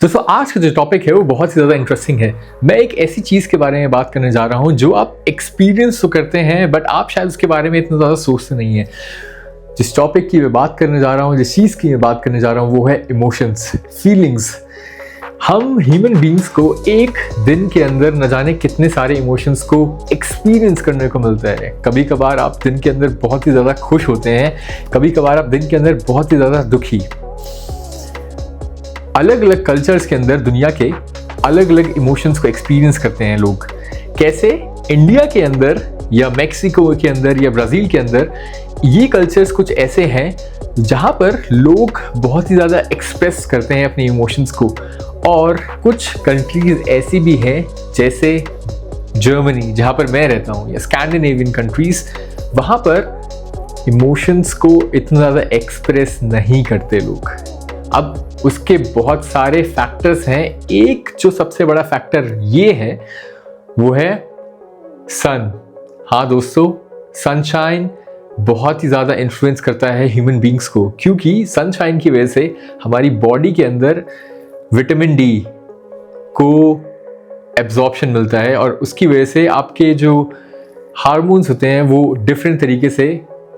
दोस्तों आज का जो टॉपिक है वो बहुत ही ज़्यादा इंटरेस्टिंग है। मैं एक ऐसी चीज़ के बारे में बात करने जा रहा हूँ जो आप एक्सपीरियंस तो करते हैं बट आप शायद उसके बारे में इतना ज़्यादा सोचते नहीं हैं। जिस टॉपिक की मैं बात करने जा रहा हूँ, जिस चीज़ की मैं बात करने जा रहा हूँ वो है इमोशंस, फीलिंग्स। हम ह्यूमन बींग्स को एक दिन के अंदर न जाने कितने सारे इमोशंस को एक्सपीरियंस करने को मिलता है। कभी कभार आप दिन के अंदर बहुत ही ज़्यादा खुश होते हैं, कभी कभार आप दिन के अंदर बहुत ही ज़्यादा दुखी। अलग अलग कल्चर्स के अंदर दुनिया के अलग अलग इमोशंस को एक्सपीरियंस करते हैं लोग। कैसे इंडिया के अंदर या मैक्सिको के अंदर या ब्राज़ील के अंदर ये कल्चर्स कुछ ऐसे हैं जहाँ पर लोग बहुत ही ज़्यादा एक्सप्रेस करते हैं अपने इमोशंस को, और कुछ कंट्रीज़ ऐसी भी हैं जैसे जर्मनी जहाँ पर मैं रहता हूँ या स्कैंडिनेवियन कंट्रीज़, वहाँ पर इमोशंस को इतना ज़्यादा एक्सप्रेस नहीं करते लोग। अब उसके बहुत सारे फैक्टर्स हैं। एक जो सबसे बड़ा फैक्टर ये है वो है सन। हाँ दोस्तों, सनशाइन बहुत ही ज़्यादा इन्फ्लुएंस करता है ह्यूमन बींग्स को, क्योंकि सनशाइन की वजह से हमारी बॉडी के अंदर विटामिन डी को एब्जॉर्प्शन मिलता है और उसकी वजह से आपके जो हार्मोन्स होते हैं वो डिफरेंट तरीके से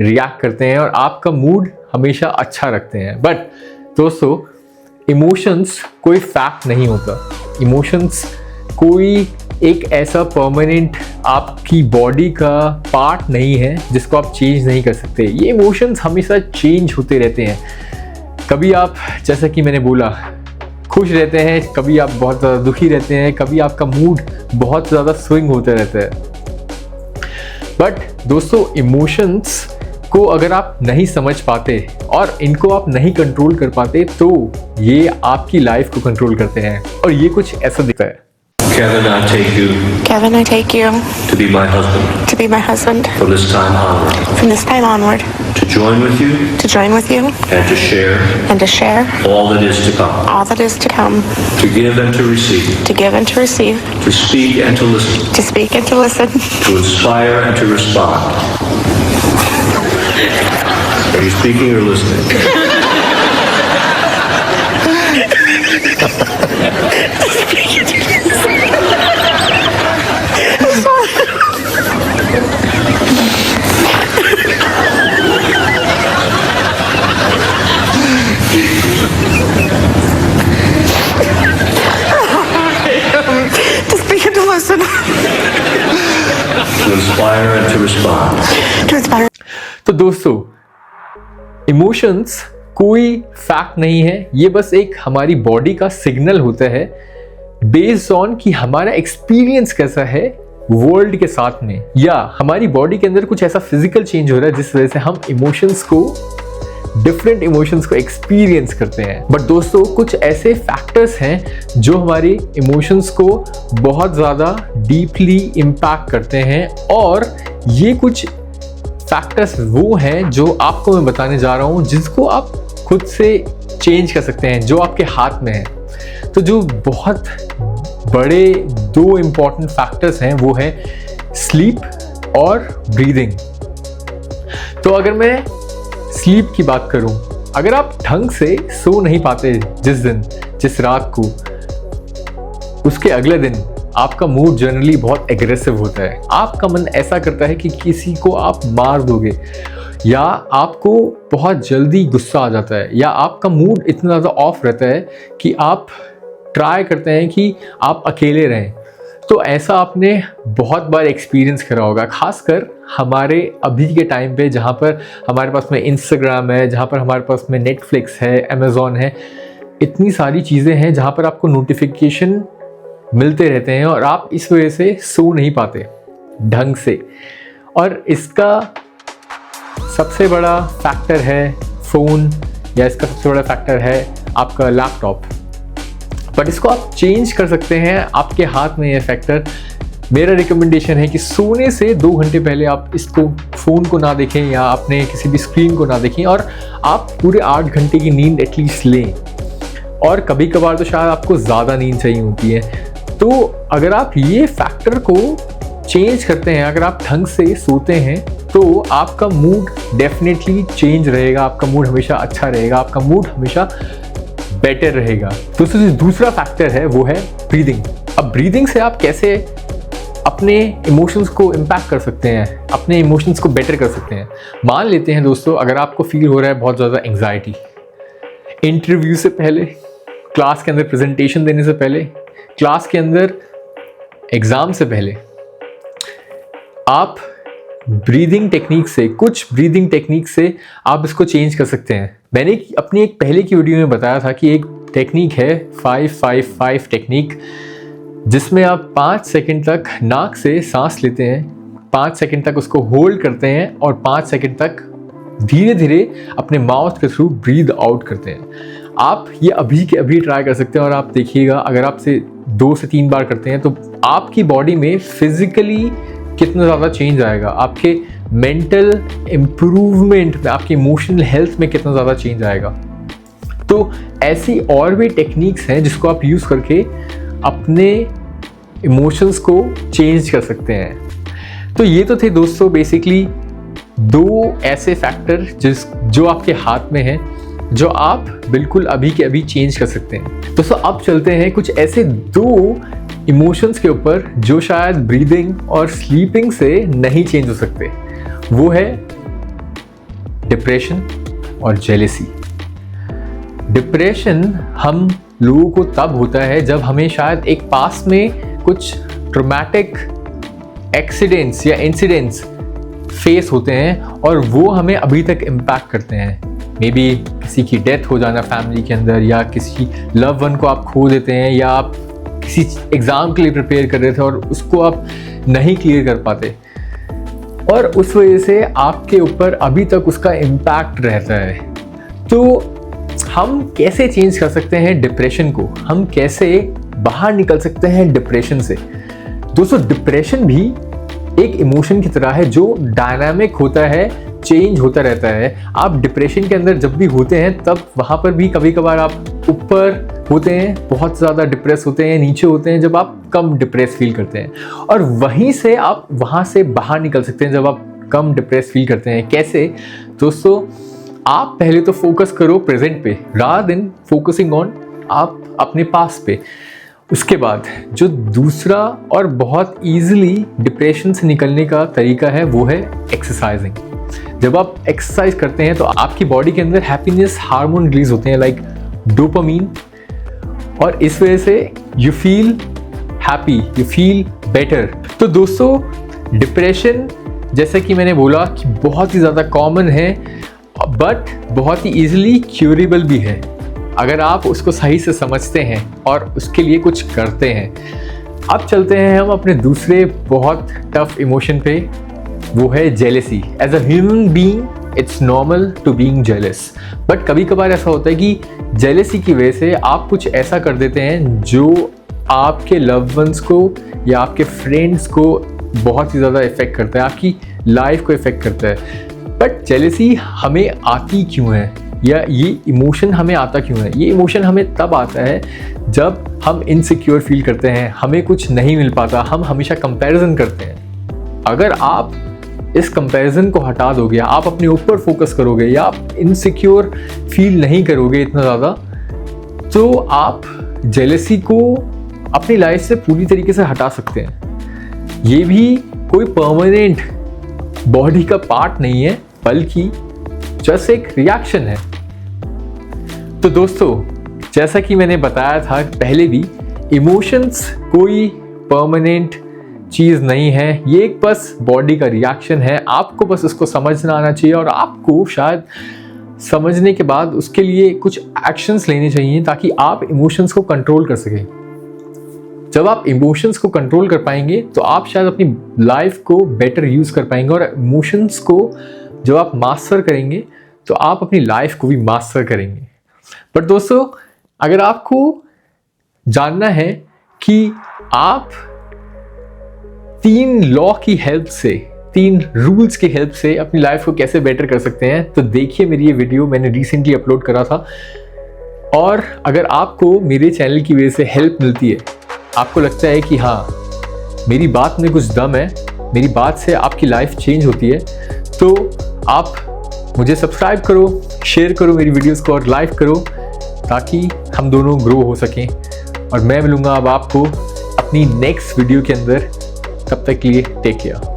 रिएक्ट करते हैं और आपका मूड हमेशा अच्छा रखते हैं। बट दोस्तों, इमोशंस कोई फैक्ट नहीं होता। इमोशंस कोई एक ऐसा परमानेंट आपकी बॉडी का पार्ट नहीं है जिसको आप चेंज नहीं कर सकते। ये इमोशंस हमेशा चेंज होते रहते हैं। कभी आप, जैसा कि मैंने बोला, खुश रहते हैं, कभी आप बहुत ज़्यादा दुखी रहते हैं, कभी आपका मूड बहुत ज़्यादा स्विंग होते रहता है। बट दोस्तों, इमोशंस को अगर आप नहीं समझ पाते और इनको आप नहीं कंट्रोल कर पाते तो ये आपकी लाइफ को कंट्रोल करते हैं, और ये कुछ ऐसा दिखता है। Kevin, I take you to be my husband from this time onward, to join with you and to share all that is to come, to give and to receive, to speak and to listen, to inspire and to respond. Are you speaking or listening? to speak and to listen, To inspire and to respond. to inspire. तो दोस्तों, emotions कोई fact नहीं है, ये बस एक हमारी body का सिग्नल होता है बेस्ड ऑन कि हमारा एक्सपीरियंस कैसा है वर्ल्ड के साथ में, या हमारी बॉडी के अंदर कुछ ऐसा फिजिकल चेंज हो रहा है जिस वजह से हम इमोशंस को, डिफरेंट इमोशंस को एक्सपीरियंस करते हैं। बट दोस्तों, कुछ ऐसे फैक्टर्स हैं जो हमारे इमोशंस को बहुत ज़्यादा डीपली इम्पैक्ट करते हैं, और ये कुछ फैक्टर्स वो हैं जो आपको मैं बताने जा रहा हूँ जिसको आप खुद से चेंज कर सकते हैं, जो आपके हाथ में है। तो जो बहुत बड़े दो इम्पॉर्टेंट फैक्टर्स हैं वो है स्लीप और ब्रीदिंग। तो अगर मैं स्लीप की बात करूं, अगर आप ढंग से सो नहीं पाते जिस रात को, उसके अगले दिन आपका मूड जनरली बहुत एग्रेसिव होता है। आपका मन ऐसा करता है कि किसी को आप मार दोगे, या आपको बहुत जल्दी गुस्सा आ जाता है, या आपका मूड इतना ज़्यादा ऑफ रहता है कि आप ट्राई करते हैं कि आप अकेले रहें। तो ऐसा आपने बहुत बार एक्सपीरियंस करा होगा, खासकर हमारे अभी के टाइम पे जहाँ पर हमारे पास में इंस्टाग्राम है, जहाँ पर हमारे पास में नेटफ्लिक्स है, अमेज़ॉन है, इतनी सारी चीज़ें हैं जहाँ पर आपको नोटिफिकेशन मिलते रहते हैं और आप इस वजह से सो नहीं पाते ढंग से। और इसका सबसे बड़ा फैक्टर है फ़ोन, या इसका सबसे बड़ा फैक्टर है आपका लैपटॉप। बट इसको आप चेंज कर सकते हैं, आपके हाथ में ये फैक्टर। मेरा रिकमेंडेशन है कि सोने से 2 घंटे पहले आप इसको, फ़ोन को ना देखें या अपने किसी भी स्क्रीन को ना देखें, और आप पूरे 8 घंटे की नींद एटलीस्ट लें। और कभी कभार तो शायद आपको ज़्यादा नींद चाहिए होती है। तो अगर आप ये फैक्टर को चेंज करते हैं, अगर आप ढंग से सोते हैं, तो आपका मूड डेफिनेटली चेंज रहेगा, आपका मूड हमेशा अच्छा रहेगा, आपका मूड हमेशा बेटर रहेगा। दोस्तों जो दूसरा फैक्टर है वो है ब्रीदिंग। अब ब्रीदिंग से आप कैसे अपने इमोशंस को इम्पैक्ट कर सकते हैं, अपने इमोशंस को बेटर कर सकते हैं। मान लेते हैं दोस्तों, अगर आपको फील हो रहा है बहुत ज़्यादा एंग्जाइटी, इंटरव्यू से पहले, क्लास के अंदर प्रेजेंटेशन देने से पहले, क्लास के अंदर एग्ज़ाम से पहले, आप ब्रीदिंग टेक्निक से, कुछ ब्रीदिंग टेक्निक से आप इसको चेंज कर सकते हैं। मैंने अपनी एक पहले की वीडियो में बताया था कि एक टेक्निक है 5-5-5 टेक्निक, जिसमें आप 5 सेकंड तक नाक से सांस लेते हैं, 5 सेकंड तक उसको होल्ड करते हैं और 5 सेकंड तक धीरे धीरे अपने माउथ के थ्रू ब्रीद आउट करते हैं। आप ये अभी के अभी ट्राई कर सकते हैं और आप देखिएगा, अगर आप से 2 से 3 बार करते हैं तो आपकी बॉडी में फिजिकली कितना ज़्यादा चेंज आएगा, आपके मेंटल इम्प्रूवमेंट में, आपकी इमोशनल हेल्थ में कितना ज़्यादा चेंज आएगा। तो ऐसी और भी टेक्निक्स हैं जिसको आप यूज़ करके अपने इमोशंस को चेंज कर सकते हैं। तो ये तो थे दोस्तों बेसिकली 2 ऐसे फैक्टर जो आपके हाथ में हैं, जो आप बिल्कुल अभी के अभी चेंज कर सकते हैं। दोस्तों अब चलते हैं कुछ ऐसे 2 इमोशंस के ऊपर जो शायद ब्रीदिंग और स्लीपिंग से नहीं चेंज हो सकते। वो है डिप्रेशन और जेलेसी। डिप्रेशन हम लोगों को तब होता है जब हमें शायद एक पास में कुछ ट्रॉमेटिक एक्सीडेंट्स या इंसिडेंट्स फेस होते हैं और वो हमें अभी तक इम्पैक्ट करते हैं। मे बी किसी की डेथ हो जाना फैमिली के अंदर, या किसी लव वन को आप खो देते हैं, या आप किसी एग्ज़ाम के लिए प्रिपेयर कर रहे थे और उसको आप नहीं क्लियर कर पाते और उस वजह से आपके ऊपर अभी तक उसका इम्पैक्ट रहता है। तो हम कैसे चेंज कर सकते हैं डिप्रेशन को, हम कैसे बाहर निकल सकते हैं डिप्रेशन से। दोस्तों डिप्रेशन भी एक इमोशन की तरह है जो डायनामिक होता है, चेंज होता रहता है। आप डिप्रेशन के अंदर जब भी होते हैं तब वहाँ पर भी कभी कभार आप ऊपर होते हैं, बहुत ज़्यादा डिप्रेस होते हैं, नीचे होते हैं जब आप कम डिप्रेस फील करते हैं, और वहीं से आप वहाँ से बाहर निकल सकते हैं जब आप कम डिप्रेस फील करते हैं। कैसे दोस्तों, आप पहले तो फोकस करो प्रेजेंट पे रादर देन फोकसिंग ऑन आप अपने पास्ट पे। उसके बाद जो दूसरा और बहुत ईजिली डिप्रेशन से निकलने का तरीका है वो है एक्सरसाइजिंग। जब आप एक्सरसाइज करते हैं तो आपकी बॉडी के अंदर हैप्पीनेस हार्मोन रिलीज होते हैं लाइक डोपामीन, और इस वजह से you feel happy, you feel better. तो दोस्तों डिप्रेशन जैसे कि मैंने बोला कि बहुत ही ज़्यादा कॉमन है बट बहुत ही ईजिली क्यूरेबल भी है अगर आप उसको सही से समझते हैं और उसके लिए कुछ करते हैं। अब चलते हैं हम अपने दूसरे बहुत टफ इमोशन पे, वो है jealousy. As a human being it's normal to being jealous, but कभी कभार ऐसा होता है कि जेलेसी की वजह से आप कुछ ऐसा कर देते हैं जो आपके लव वंस को या आपके फ्रेंड्स को बहुत ही ज़्यादा इफेक्ट करता है, आपकी लाइफ को इफेक्ट करता है। बट जेलेसी हमें आती क्यों है, या ये इमोशन हमें आता क्यों है? ये इमोशन हमें तब आता है जब हम इनसिक्योर फील करते हैं, हमें कुछ नहीं मिल पाता, हम हमेशा कंपैरिजन करते हैं। अगर आप इस कंपैरिजन को हटा दोगे, आप अपने ऊपर फोकस करोगे या आप इनसिक्योर फील नहीं करोगे इतना ज़्यादा, तो आप जेलेसी को अपनी लाइफ से पूरी तरीके से हटा सकते हैं। ये भी कोई परमानेंट बॉडी का पार्ट नहीं है, बल्कि जस्ट एक रिएक्शन है। तो दोस्तों जैसा कि मैंने बताया था पहले भी, इमोशंस कोई परमानेंट चीज़ नहीं है, ये एक बस बॉडी का रिएक्शन है। आपको बस उसको समझना आना चाहिए और आपको शायद समझने के बाद उसके लिए कुछ एक्शंस लेने चाहिए ताकि आप इमोशंस को कंट्रोल कर सकें। जब आप इमोशंस को कंट्रोल कर पाएंगे तो आप शायद अपनी लाइफ को बेटर यूज़ कर पाएंगे, और इमोशंस को जब आप मास्टर करेंगे तो आप अपनी लाइफ को भी मास्टर करेंगे। बट दोस्तों अगर आपको जानना है कि आप 3 लॉ की हेल्प से, 3 रूल्स की हेल्प से अपनी लाइफ को कैसे बेटर कर सकते हैं, तो देखिए मेरी ये वीडियो मैंने रिसेंटली अपलोड करा था। और अगर आपको मेरे चैनल की वजह से हेल्प मिलती है, आपको लगता है कि हाँ मेरी बात में कुछ दम है, मेरी बात से आपकी लाइफ चेंज होती है, तो आप मुझे सब्सक्राइब करो, शेयर करो मेरी वीडियोस को और लाइक करो, ताकि हम दोनों ग्रो हो सकें। और मैं मिलूँगा अब आपको अपनी नेक्स्ट वीडियो के अंदर। तब तक के लिए टेक केयर।